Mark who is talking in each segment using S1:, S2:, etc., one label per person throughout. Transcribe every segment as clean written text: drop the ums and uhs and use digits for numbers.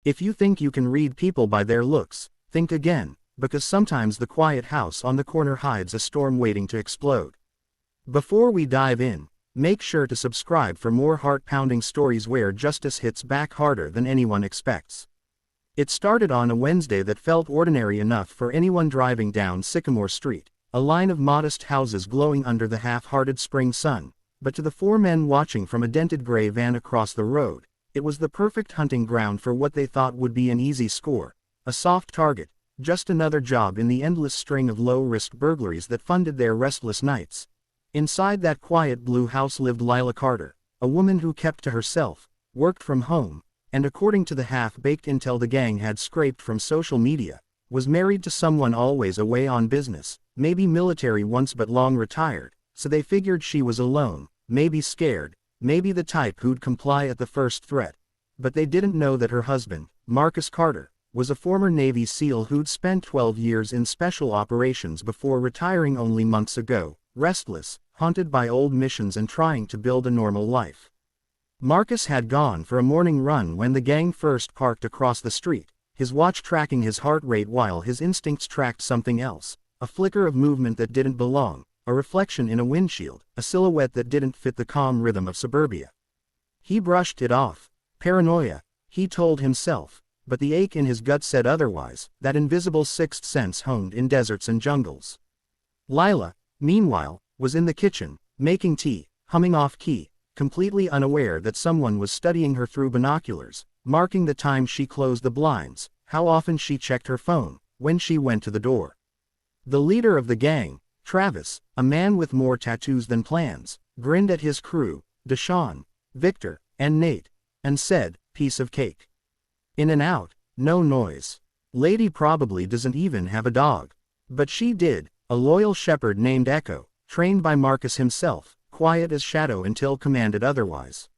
S1: If you think you can read people by their looks, think again, because sometimes the quiet house on the corner hides a storm waiting to explode. Before we dive in, make sure to subscribe for more heart-pounding stories where justice hits back harder than anyone expects. It started on a Wednesday that felt ordinary enough for anyone driving down Sycamore Street, a line of modest houses glowing under the half-hearted spring sun, but to the four men watching from a dented gray van across the road, it was the perfect hunting ground for what they thought would be an easy score, a soft target, just another job in the endless string of low-risk burglaries that funded their restless nights. Inside that quiet blue house lived Lila Carter, a woman who kept to herself, worked from home, and according to the half-baked intel the gang had scraped from social media, was married to someone always away on business, maybe military once but long retired, so they figured she was alone, maybe scared, maybe the type who'd comply at the first threat. But they didn't know that her husband, Marcus Carter, was a former Navy SEAL who'd spent 12 years in special operations before retiring only months ago, restless, haunted by old missions and trying to build a normal life. Marcus had gone for a morning run when the gang first parked across the street, his watch tracking his heart rate while his instincts tracked something else, a flicker of movement that didn't belong, a reflection in a windshield, a silhouette that didn't fit the calm rhythm of suburbia. He brushed it off. Paranoia, he told himself, but the ache in his gut said otherwise, that invisible sixth sense honed in deserts and jungles. Lila, meanwhile, was in the kitchen, making tea, humming off-key, completely unaware that someone was studying her through binoculars, marking the time she closed the blinds, how often she checked her phone, when she went to the door. The leader of the gang, Travis, a man with more tattoos than plans, grinned at his crew, Deshaun, Victor, and Nate, and said, "Piece of cake. In and out, no noise. Lady probably doesn't even have a dog. But she did, a loyal shepherd named Echo, trained by Marcus himself, quiet as shadow until commanded otherwise."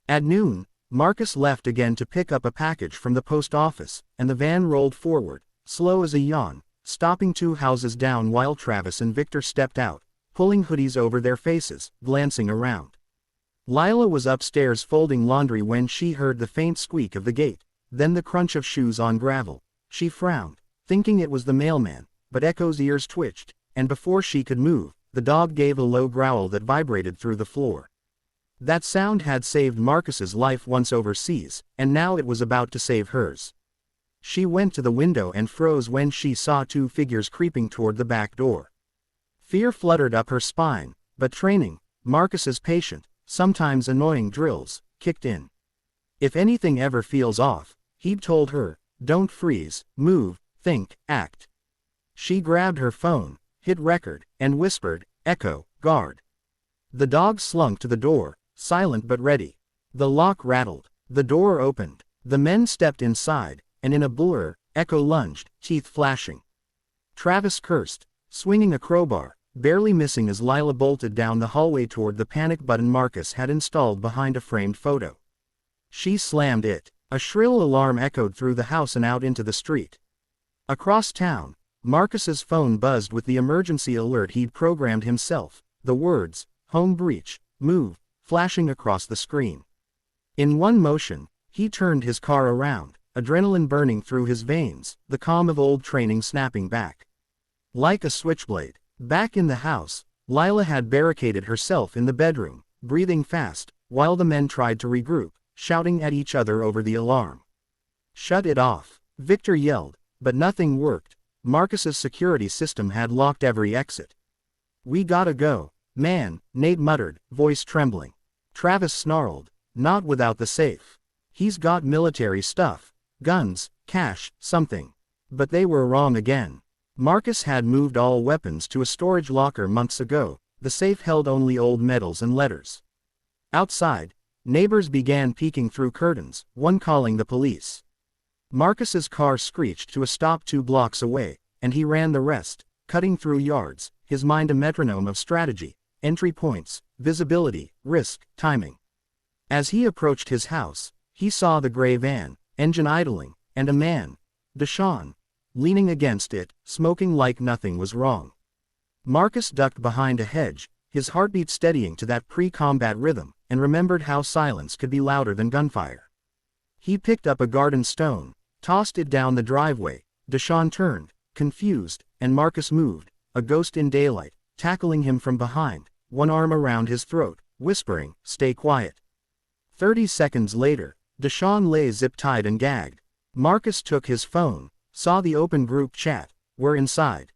S1: At noon, Marcus left again to pick up a package from the post office, and the van rolled forward, slow as a yawn, stopping 2 houses down while Travis and Victor stepped out, pulling hoodies over their faces, glancing around. Lila was upstairs folding laundry when she heard the faint squeak of the gate, then the crunch of shoes on gravel. She frowned, thinking it was the mailman, but Echo's ears twitched, and before she could move, the dog gave a low growl that vibrated through the floor. That sound had saved Marcus's life once overseas, and now it was about to save hers. She went to the window and froze when she saw 2 figures creeping toward the back door. Fear fluttered up her spine, but training, Marcus's patient, sometimes annoying drills, kicked in. If anything ever feels off, he'd told her, don't freeze, move, think, act. She grabbed her phone, hit record, and whispered, "Echo, guard." The dog slunk to the door, silent but ready. The lock rattled. The door opened. The men stepped inside, and in a blur, Echo lunged, teeth flashing. Travis cursed, swinging a crowbar, barely missing as Lila bolted down the hallway toward the panic button Marcus had installed behind a framed photo. She slammed it. A shrill alarm echoed through the house and out into the street. Across town, Marcus's phone buzzed with the emergency alert he'd programmed himself, the words, "Home breach, move," flashing across the screen. In one motion, he turned his car around, adrenaline burning through his veins, the calm of old training snapping back. Like a switchblade, back in the house, Lila had barricaded herself in the bedroom, breathing fast, while the men tried to regroup, shouting at each other over the alarm. "Shut it off," Victor yelled, but nothing worked. Marcus's security system had locked every exit. "We gotta go, man," Nate muttered, voice trembling. Travis snarled, "Not without the safe. He's got military stuff, guns, cash, something." But they were wrong again. Marcus had moved all weapons to a storage locker months ago. The safe held only old medals and letters. Outside, neighbors began peeking through curtains, one calling the police. Marcus's car screeched to a stop 2 blocks away, and he ran the rest, cutting through yards, his mind a metronome of strategy, entry points, visibility, risk, timing. As he approached his house, he saw the gray van, engine idling, and a man, Deshaun, leaning against it, smoking like nothing was wrong. Marcus ducked behind a hedge, his heartbeat steadying to that pre-combat rhythm, and remembered how silence could be louder than gunfire. He picked up a garden stone, tossed it down the driveway. Deshaun turned, confused, and Marcus moved, a ghost in daylight, tackling him from behind, one arm around his throat, whispering, "Stay quiet." 30 seconds later, Deshaun lay zip-tied and gagged. Marcus took his phone, saw the open group chat. "We're inside.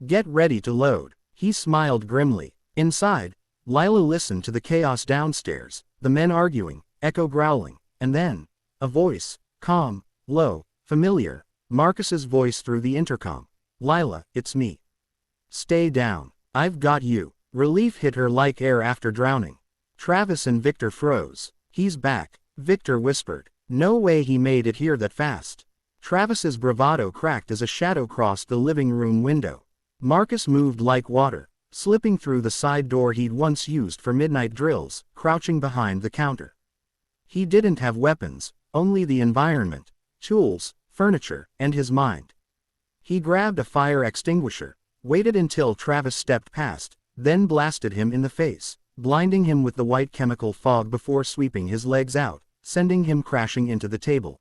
S1: Get ready to load." He smiled grimly. Inside, Lila listened to the chaos downstairs, the men arguing, Echo growling, and then, a voice, calm, low, familiar, Marcus's voice through the intercom. "Lila, it's me. Stay down. I've got you." Relief hit her like air after drowning. Travis and Victor froze. "He's back," Victor whispered. "No way he made it here that fast." Travis's bravado cracked as a shadow crossed the living room window. Marcus moved like water, slipping through the side door he'd once used for midnight drills, crouching behind the counter. He didn't have weapons, only the environment, tools, furniture, and his mind. He grabbed a fire extinguisher, waited until Travis stepped past, then blasted him in the face, blinding him with the white chemical fog before sweeping his legs out, sending him crashing into the table.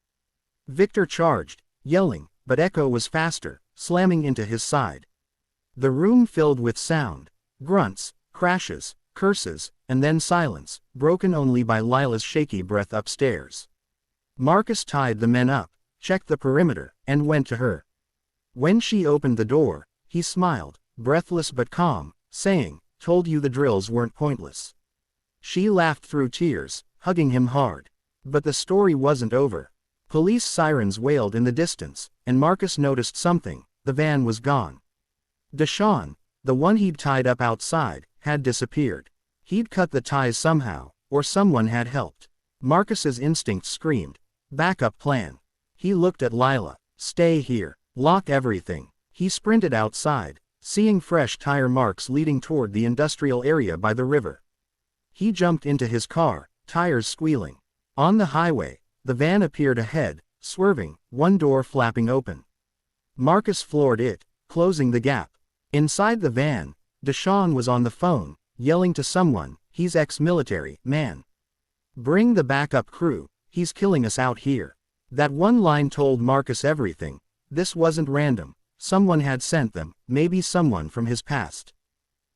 S1: Victor charged, yelling, but Echo was faster, slamming into his side. The room filled with sound, grunts, crashes, curses, and then silence, broken only by Lila's shaky breath upstairs. Marcus tied the men up, checked the perimeter, and went to her. When she opened the door, he smiled, breathless but calm, saying, "Told you the drills weren't pointless." She laughed through tears, hugging him hard. But the story wasn't over. Police sirens wailed in the distance, and Marcus noticed something: the van was gone. Deshaun, the one he'd tied up outside, had disappeared. He'd cut the ties somehow, or someone had helped. Marcus's instinct screamed, "Backup plan." He looked at Lila. "Stay here. Lock everything." He sprinted outside, seeing fresh tire marks leading toward the industrial area by the river. He jumped into his car, tires squealing. On the highway, the van appeared ahead, swerving, one door flapping open. Marcus floored it, closing the gap. Inside the van, Deshaun was on the phone, yelling to someone, "He's ex-military, man. Bring the backup crew, he's killing us out here." That one line told Marcus everything. This wasn't random. Someone had sent them, maybe someone from his past.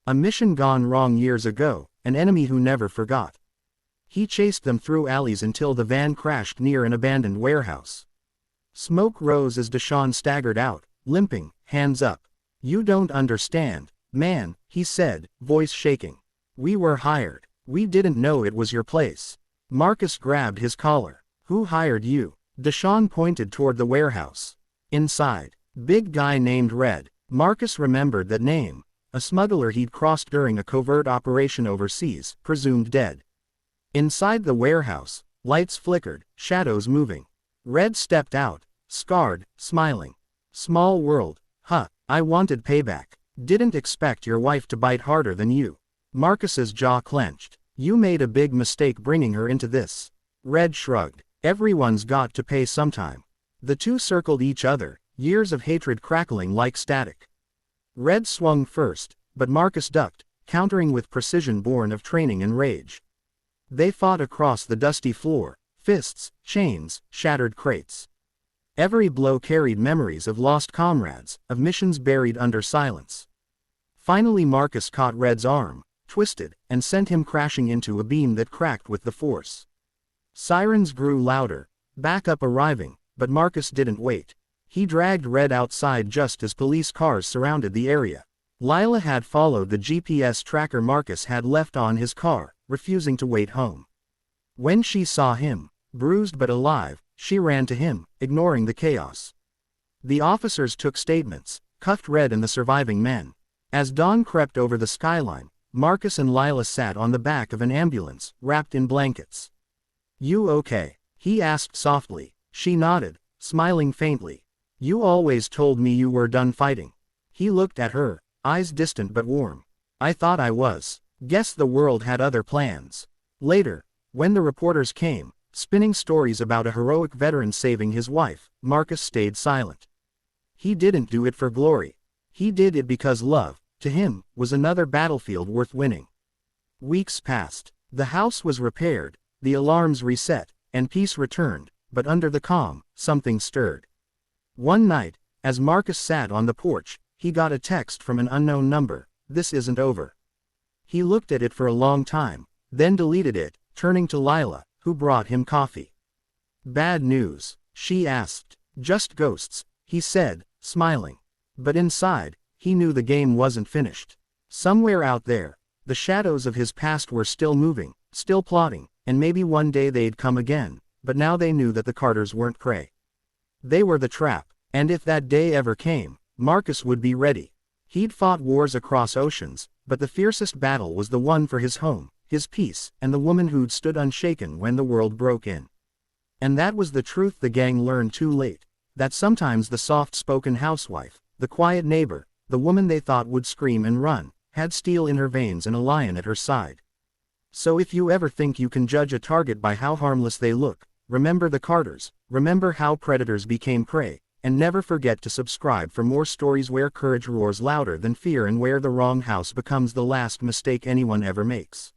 S1: A mission gone wrong years ago, an enemy who never forgot. He chased them through alleys until the van crashed near an abandoned warehouse. Smoke rose as Deshaun staggered out, limping, hands up. "You don't understand, man," he said, voice shaking. "We were hired. We didn't know it was your place." Marcus grabbed his collar. "Who hired you?" Deshaun pointed toward the warehouse. "Inside. Big guy named Red." Marcus remembered that name. A smuggler he'd crossed during a covert operation overseas, presumed dead. Inside the warehouse, lights flickered, shadows moving. Red stepped out, scarred, smiling. "Small world, huh? I wanted payback. Didn't expect your wife to bite harder than you." Marcus's jaw clenched. "You made a big mistake bringing her into this." Red shrugged. "Everyone's got to pay sometime." The two circled each other, years of hatred crackling like static. Red swung first, but Marcus ducked, countering with precision born of training and rage. They fought across the dusty floor, fists, chains, shattered crates. Every blow carried memories of lost comrades, of missions buried under silence. Finally Marcus caught Red's arm, twisted, and sent him crashing into a beam that cracked with the force. Sirens grew louder, backup arriving, but Marcus didn't wait. He dragged Red outside just as police cars surrounded the area. Lila had followed the GPS tracker Marcus had left on his car, refusing to wait home. When she saw him, bruised but alive, she ran to him, ignoring the chaos. The officers took statements, cuffed Red and the surviving men. As dawn crept over the skyline, Marcus and Lila sat on the back of an ambulance, wrapped in blankets. "You okay?" he asked softly. She nodded, smiling faintly. "You always told me you were done fighting." He looked at her, eyes distant but warm. "I thought I was. Guess the world had other plans." Later, when the reporters came, spinning stories about a heroic veteran saving his wife, Marcus stayed silent. He didn't do it for glory. He did it because love, to him, was another battlefield worth winning. Weeks passed. The house was repaired, the alarms reset, and peace returned, but under the calm, something stirred. One night, as Marcus sat on the porch, he got a text from an unknown number. "This isn't over." He looked at it for a long time, then deleted it, turning to Lila, who brought him coffee. "Bad news?" she asked. "Just ghosts," he said, smiling. But inside, he knew the game wasn't finished. Somewhere out there, the shadows of his past were still moving, still plotting, and maybe one day they'd come again, but now they knew that the Carters weren't prey. They were the trap, and if that day ever came, Marcus would be ready. He'd fought wars across oceans, but the fiercest battle was the one for his home, his peace, and the woman who'd stood unshaken when the world broke in. And that was the truth the gang learned too late, that sometimes the soft-spoken housewife, the quiet neighbor, the woman they thought would scream and run, had steel in her veins and a lion at her side. So if you ever think you can judge a target by how harmless they look, remember the Carters, remember how predators became prey, and never forget to subscribe for more stories where courage roars louder than fear and where the wrong house becomes the last mistake anyone ever makes.